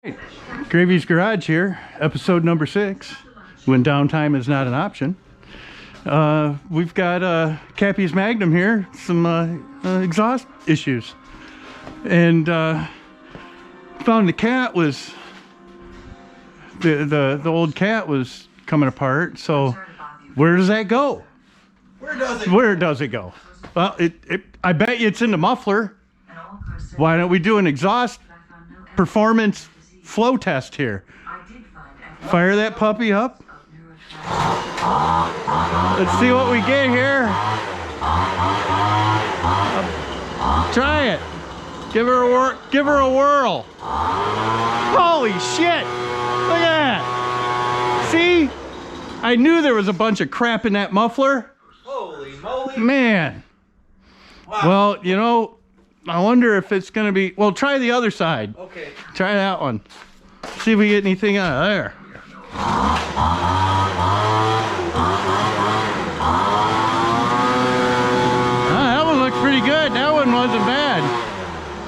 Hey, Gravy's Garage here, episode number 6, when downtime is not an option. We've got Kappys Magnum here, some exhaust issues. And found the cat was, the old cat was coming apart, so where does that go? Where does it go? Well, I bet you it's in the muffler. Why don't we do an exhaust performance flow test here? Fire that puppy up. Let's see what we get here. Try it. Give her a whirl. Holy shit! Look at that. See? I knew there was a bunch of crap in that muffler. Holy moly. Man. Wow. Well, you know, I wonder if it's gonna be, well, try the other side. Okay. Try that one. See if we get anything out of there. That one looks pretty good. That one wasn't bad.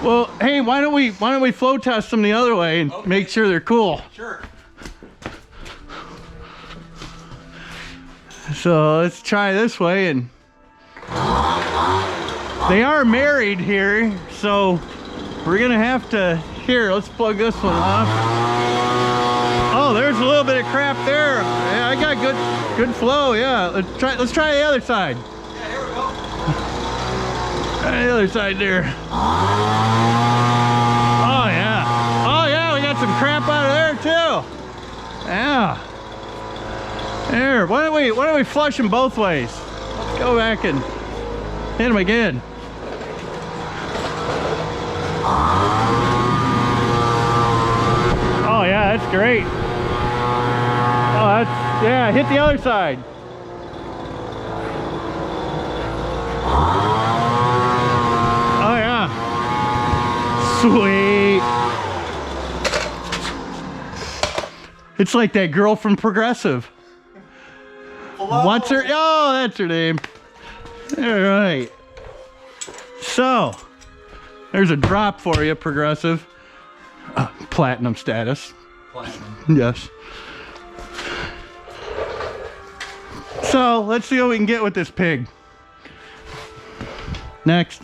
Well, hey, why don't we flow test them the other way and make sure they're cool? Sure. So let's try this way, and they are married here, so we're gonna have to, here, let's plug this one off. Oh, there's a little bit of crap there. Yeah, I got good flow, yeah. Let's try the other side. Yeah, here we go. Try the other side there. Oh yeah. Oh yeah, we got some crap out of there too. Yeah. There, why don't we flush them both ways? Let's go back and hit them again. Oh yeah, that's great. Oh, that's, yeah, hit the other side. Oh yeah. Sweet. It's like that girl from Progressive. Hello? What's her? Oh, that's her name. All right. So, there's a drop for you, Progressive. Platinum status. Platinum. Yes. So, let's see what we can get with this pig. Next.